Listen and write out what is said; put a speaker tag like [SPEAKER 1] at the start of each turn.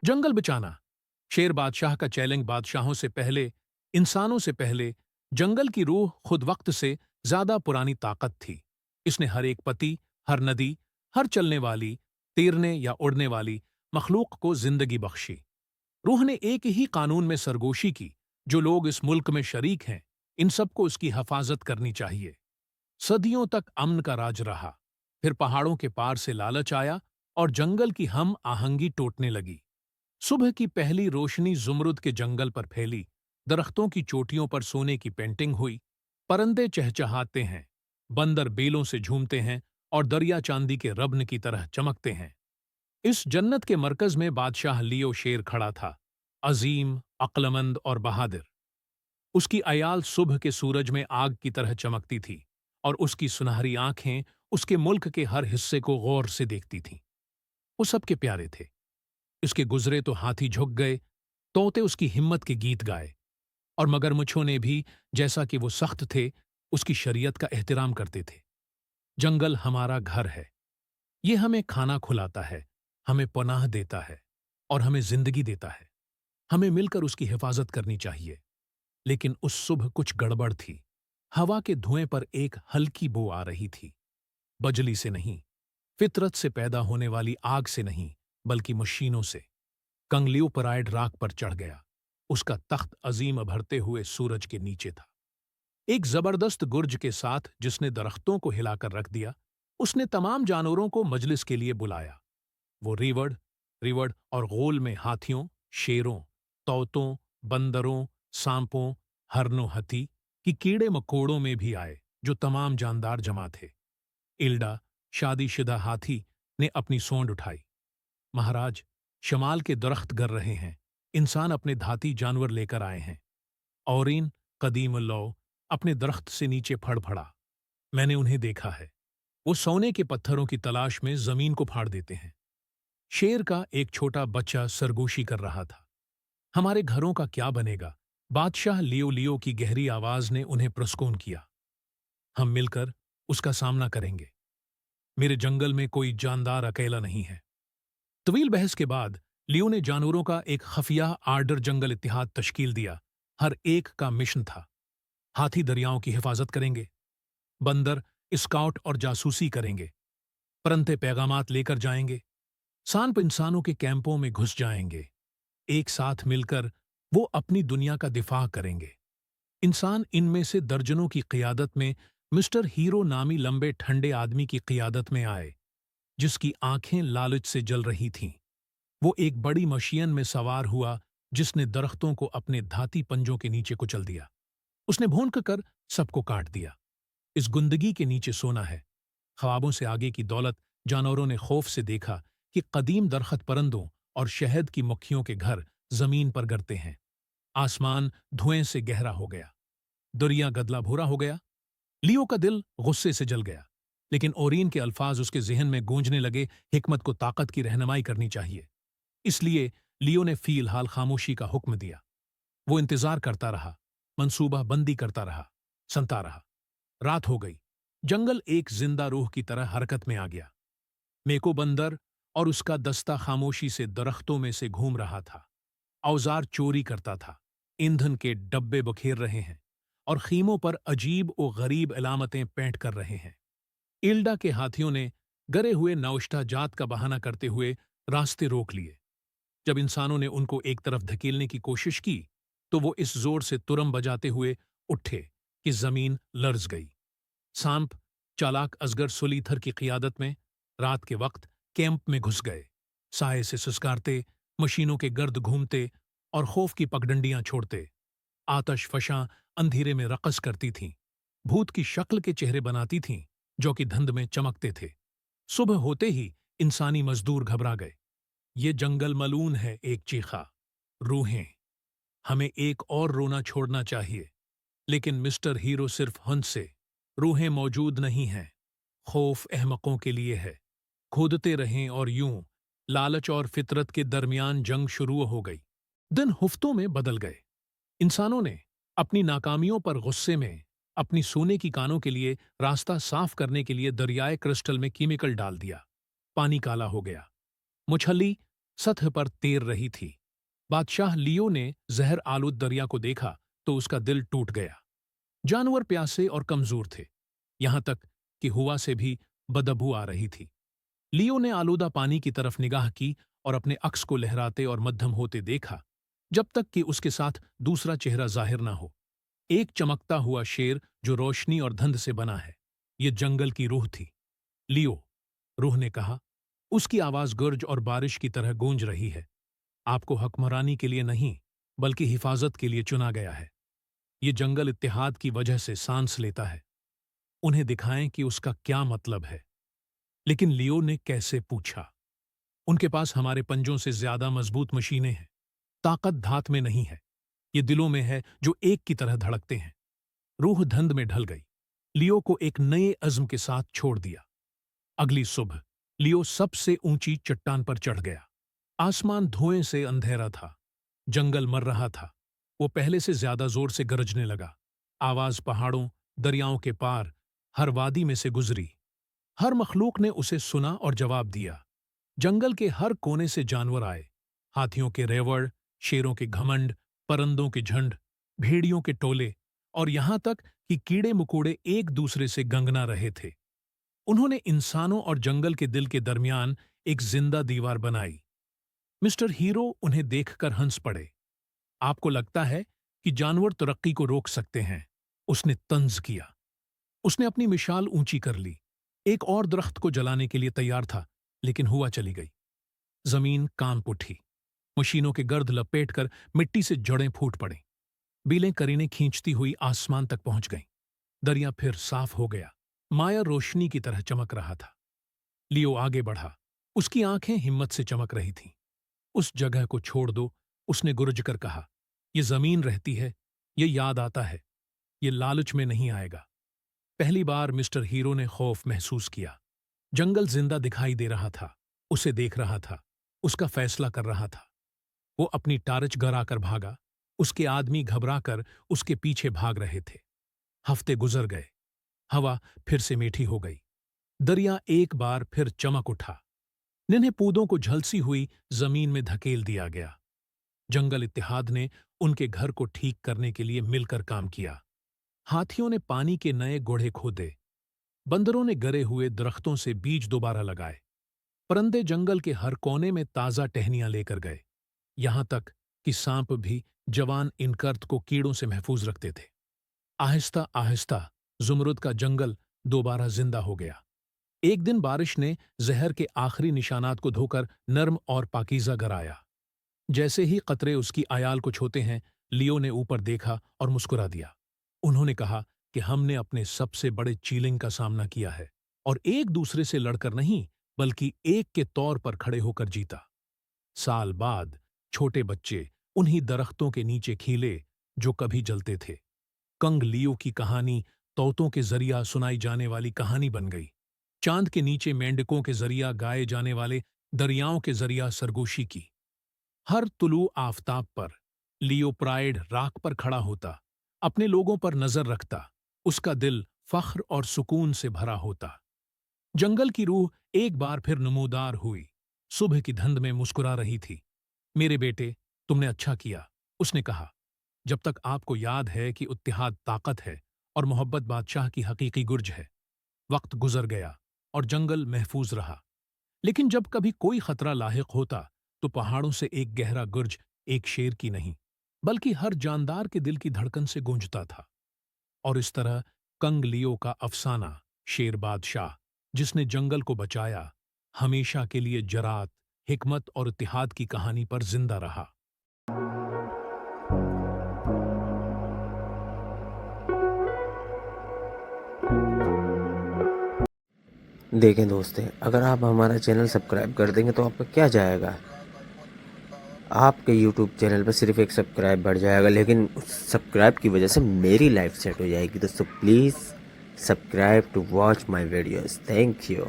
[SPEAKER 1] जंगल बचाना। शेर बादशाह का चैलेंज बादशाहों से पहले, इंसानों से पहले, जंगल की रूह खुद वक्त से ज्यादा पुरानी ताकत थी। इसने हर एक पति, हर नदी, हर चलने वाली, तैरने या उड़ने वाली मखलूक को जिंदगी बख्शी। रूह ने एक ही कानून में सरगोशी की, जो लोग इस मुल्क में शरीक हैं, इन सबको उसकी हिफाजत करनी चाहिए। सदियों तक अमन का राज रहा। फिर पहाड़ों के पार से लालच आया और जंगल की हम आहंगी टूटने लगी। सुबह की पहली रोशनी जुमरुद के जंगल पर फैली, दरख्तों की चोटियों पर सोने की पेंटिंग हुई, परिंदे चहचहाते हैं, बंदर बेलों से झूमते हैं और दरिया चांदी के रब्न की तरह चमकते हैं। इस जन्नत के मरकज में बादशाह लियो शेर खड़ा था, अजीम, अक्लमंद और बहादुर। उसकी अयाल सुबह के सूरज में आग की तरह चमकती थी और उसकी सुनहरी आंखें उसके मुल्क के हर हिस्से को गौर से देखती थीं। वो सबके प्यारे थे। उसके गुजरे तो हाथी झुक गए, तोते उसकी हिम्मत के गीत गाए, और मगरमच्छों ने भी, जैसा कि वो सख्त थे, उसकी शरीयत का एहतराम करते थे। जंगल हमारा घर है। ये हमें खाना खुलाता है, हमें पनाह देता है और हमें जिंदगी देता है। हमें मिलकर उसकी हिफाजत करनी चाहिए। लेकिन उस सुबह कुछ गड़बड़ थी। हवा के धुएं पर एक हल्की बू आ रही थी। बजली से नहीं, फितरत से पैदा होने वाली आग से नहीं, बल्कि मशीनों से। कंगलियोपराइड राख पर चढ़ गया। उसका तख्त अजीम अभरते हुए सूरज के नीचे था। एक जबरदस्त गुर्ज के साथ जिसने दरख्तों को हिलाकर रख दिया, उसने तमाम जानवरों को मजलिस के लिए बुलाया। वो रीवड़, रिवड़ और गोल में हाथियों, शेरों, तौतों, बंदरों, सांपों, हरनों, हथी की कीड़े मकोड़ों में भी आए, जो तमाम जानदार जमा थे। इल्डा, शादीशुदा हाथी, ने अपनी सोंड उठाई। महाराज, शमाल के दरख्त गर रहे हैं। इंसान अपने धाती जानवर लेकर आए हैं। औरीन, कदीम लौ, अपने दरख्त से नीचे फड़फड़ा। मैंने उन्हें देखा है। वो सोने के पत्थरों की तलाश में जमीन को फाड़ देते हैं। शेर का एक छोटा बच्चा सरगोशी कर रहा था। हमारे घरों का क्या बनेगा? बादशाह लियो लियो की गहरी आवाज ने उन्हें प्रस्कून किया। हम मिलकर उसका सामना करेंगे। मेरे जंगल में कोई जानदार अकेला नहीं है। तवील बहस के बाद लियो ने जानवरों का एक खफिया आर्डर जंगल इत्तेहाद तश्कील दिया। हर एक का मिशन था। हाथी दरियाओं की हिफाजत करेंगे, बंदर स्काउट और जासूसी करेंगे, परंते पैगामात लेकर जाएंगे, सांप इंसानों के कैंपों में घुस जाएंगे। एक साथ मिलकर वो अपनी दुनिया का दिफा करेंगे। इंसान इनमें से दर्जनों की क़ियादत में मिस्टर हीरो नामी लंबे ठंडे आदमी की क़ियादत में आए, जिसकी आंखें लालच से जल रही थीं। वो एक बड़ी मशीन में सवार हुआ, जिसने दरख्तों को अपने धाती पंजों के नीचे कुचल दिया। उसने भौंक कर सबको काट दिया। इस गुंदगी के नीचे सोना है। ख्वाबों से आगे की दौलत। जानवरों ने खौफ से देखा कि कदीम दरख्त परंदों और शहद की मक्खियों के घर जमीन पर गिरते हैं। आसमान धुएं से गहरा हो गया। दरिया गदला भूरा हो गया। लियो का दिल गुस्से से जल गया, लेकिन ओरीन के अल्फाज उसके जहन में गूंजने लगे, हिकमत को ताकत की रहनुमाई करनी चाहिए। इसलिए लियो ने फीलहाल खामोशी का हुक्म दिया। वो इंतजार करता रहा, मंसूबा बंदी करता रहा, सुनता रहा। रात हो गई। जंगल एक जिंदा रूह की तरह हरकत में आ गया। मेको बंदर और उसका दस्ता खामोशी से दरख्तों में से घूम रहा था। औजार चोरी करता था। ईंधन के डब्बे बखेर रहे हैं और खीमों पर अजीब और गरीब अलामतें पेंट कर रहे हैं। इल्डा के हाथियों ने गरे हुए नौश्ता जात का बहाना करते हुए रास्ते रोक लिए। जब इंसानों ने उनको एक तरफ धकेलने की कोशिश की, तो वो इस जोर से तुरम बजाते हुए उठे कि जमीन लर्ज गई। सांप, चालाक अजगर सुलीथर की क़ियादत में रात के वक्त कैंप में घुस गए। साए से सुस्कारते, मशीनों के गर्द घूमते और खौफ की पगडंडियां छोड़ते। आतश फशां अंधेरे में रक़स करती थीं। भूत की शक्ल के चेहरे बनाती थीं, जो कि धुंध में चमकते थे। सुबह होते ही इंसानी मजदूर घबरा गए। ये जंगल मलून है, एक चीखा। रूहें। हमें एक और रोना छोड़ना चाहिए। लेकिन मिस्टर हीरो सिर्फ हंस से। रूहें मौजूद नहीं हैं। खौफ अहमकों के लिए है। खोदते रहें और यूं लालच और फितरत के दरमियान जंग शुरू हो गई। दिन हुफ्तों में बदल गए। इंसानों ने अपनी नाकामियों पर गुस्से में अपनी सोने की कानों के लिए रास्ता साफ करने के लिए दरियाए क्रिस्टल में केमिकल डाल दिया। पानी काला हो गया। मछली सतह पर तैर रही थी। बादशाह लियो ने जहर आलूद दरिया को देखा तो उसका दिल टूट गया। जानवर प्यासे और कमजोर थे, यहां तक कि हुआ से भी बदबू आ रही थी। लियो ने आलूदा पानी की तरफ निगाह की और अपने अक्स को लहराते और मध्यम होते देखा, जब तक कि उसके साथ दूसरा चेहरा जाहिर ना हो। एक चमकता हुआ शेर जो रोशनी और धंध से बना है। ये जंगल की रूह थी। लियो, रूह ने कहा। उसकी आवाज गर्ज और बारिश की तरह गूंज रही है। आपको हुक्मरानी के लिए नहीं, बल्कि हिफाजत के लिए चुना गया है। ये जंगल इत्तेहाद की वजह से सांस लेता है। उन्हें दिखाएं कि उसका क्या मतलब है। लेकिन लियो ने कैसे पूछा? उनके पास हमारे पंजों से ज्यादा मजबूत मशीनें हैं। ताकत धात में नहीं है, ये दिलों में है जो एक की तरह धड़कते हैं। रूह धंध में ढल गई। लियो को एक नए अज़्म के साथ छोड़ दिया। अगली सुबह लियो सबसे ऊंची चट्टान पर चढ़ गया। आसमान धुएं से अंधेरा था। जंगल मर रहा था। वो पहले से ज्यादा जोर से गरजने लगा। आवाज पहाड़ों, दरियाओं के पार, हर वादी में से गुजरी। हर मखलूक ने उसे सुना और जवाब दिया। जंगल के हर कोने से जानवर आए। हाथियों के रेवड़, शेरों के घमंड, परिंदों के झुंड, भेड़ियों के टोले, और यहां तक कि कीड़े मकोड़े एक दूसरे से गंगना रहे थे। उन्होंने इंसानों और जंगल के दिल के दरमियान एक जिंदा दीवार बनाई। मिस्टर हीरो उन्हें देखकर हंस पड़े। आपको लगता है कि जानवर तरक्की को रोक सकते हैं? उसने तंज किया। उसने अपनी मिसाल ऊंची कर ली। एक और दरख्त को जलाने के लिए तैयार था, लेकिन हुआ चली गई। जमीन कांप उठी। मशीनों के गर्द लपेटकर मिट्टी से जड़ें फूट पड़ीं। बीलें करीने खींचती हुई आसमान तक पहुंच गईं। दरिया फिर साफ हो गया। माया रोशनी की तरह चमक रहा था। लियो आगे बढ़ा। उसकी आंखें हिम्मत से चमक रही थीं। उस जगह को छोड़ दो, उसने गुरज कर कहा। ये जमीन रहती है, ये याद आता है, ये लालच में नहीं आएगा। पहली बार मिस्टर हीरो ने खौफ महसूस किया। जंगल जिंदा दिखाई दे रहा था, उसे देख रहा था, उसका फैसला कर रहा था। वो अपनी टार्च गराकर भागा। उसके आदमी घबराकर उसके पीछे भाग रहे थे। हफ्ते गुजर गए। हवा फिर से मीठी हो गई। दरिया एक बार फिर चमक उठा। निन्हे पूदों को झलसी हुई जमीन में धकेल दिया गया। जंगल इत्तेहाद ने उनके घर को ठीक करने के लिए मिलकर काम किया। हाथियों ने पानी के नए गोढ़े खोदे। बंदरों ने गरे हुए दरख्तों से बीज दोबारा लगाए। परिंदे जंगल के हर कोने में ताजा टहनियां लेकर गए। यहां तक कि सांप भी जवान इनकर्त को कीड़ों से महफूज रखते थे। आहिस्ता आहिस्ता जुमरुद का जंगल दोबारा जिंदा हो गया। एक दिन बारिश ने जहर के आखिरी निशानात को धोकर नर्म और पाकीज़ा गराया। जैसे ही कतरे उसकी आयाल को छूते हैं, लियो ने ऊपर देखा और मुस्कुरा दिया। उन्होंने कहा कि हमने अपने सबसे बड़े चैलेंज का सामना किया है, और एक दूसरे से लड़कर नहीं, बल्कि एक के तौर पर खड़े होकर जीता। साल बाद छोटे बच्चे उन्हीं दरख्तों के नीचे खिले जो कभी जलते थे। कंग लियो की कहानी तोतों के जरिया सुनाई जाने वाली कहानी बन गई। चांद के नीचे मेंढकों के जरिया गाए जाने वाले दरियाओं के जरिया सरगोशी की। हर तुलू आफताब पर लियो प्राइड राख पर खड़ा होता, अपने लोगों पर नजर रखता। उसका दिल फख्र और सुकून से भरा होता। जंगल की रूह एक बार फिर नमूदार हुई। सुबह की धंध में मुस्कुरा रही थी। मेरे बेटे, तुमने अच्छा किया, उसने कहा। जब तक आपको याद है कि इत्तेहाद ताकत है और मोहब्बत बादशाह की हकीकी गुर्ज है। वक्त गुजर गया और जंगल महफूज रहा। लेकिन जब कभी कोई खतरा लाहिक होता तो पहाड़ों से एक गहरा गुर्ज एक शेर की नहीं, बल्कि हर जानदार के दिल की धड़कन से गूंजता था। और इस तरह कंग लियो का अफसाना, शेर बादशाह जिसने जंगल को बचाया, हमेशा के लिए जरात, हिकमत और इत्तेहाद की कहानी पर जिंदा रहा।
[SPEAKER 2] देखें दोस्तों, अगर आप हमारा चैनल सब्सक्राइब कर देंगे तो आपका क्या जाएगा, आपके YouTube चैनल पर सिर्फ एक सब्सक्राइब बढ़ जाएगा, लेकिन उस सब्सक्राइब की वजह से मेरी लाइफ सेट हो जाएगी। दोस्तों please subscribe to watch my videos. Thank you.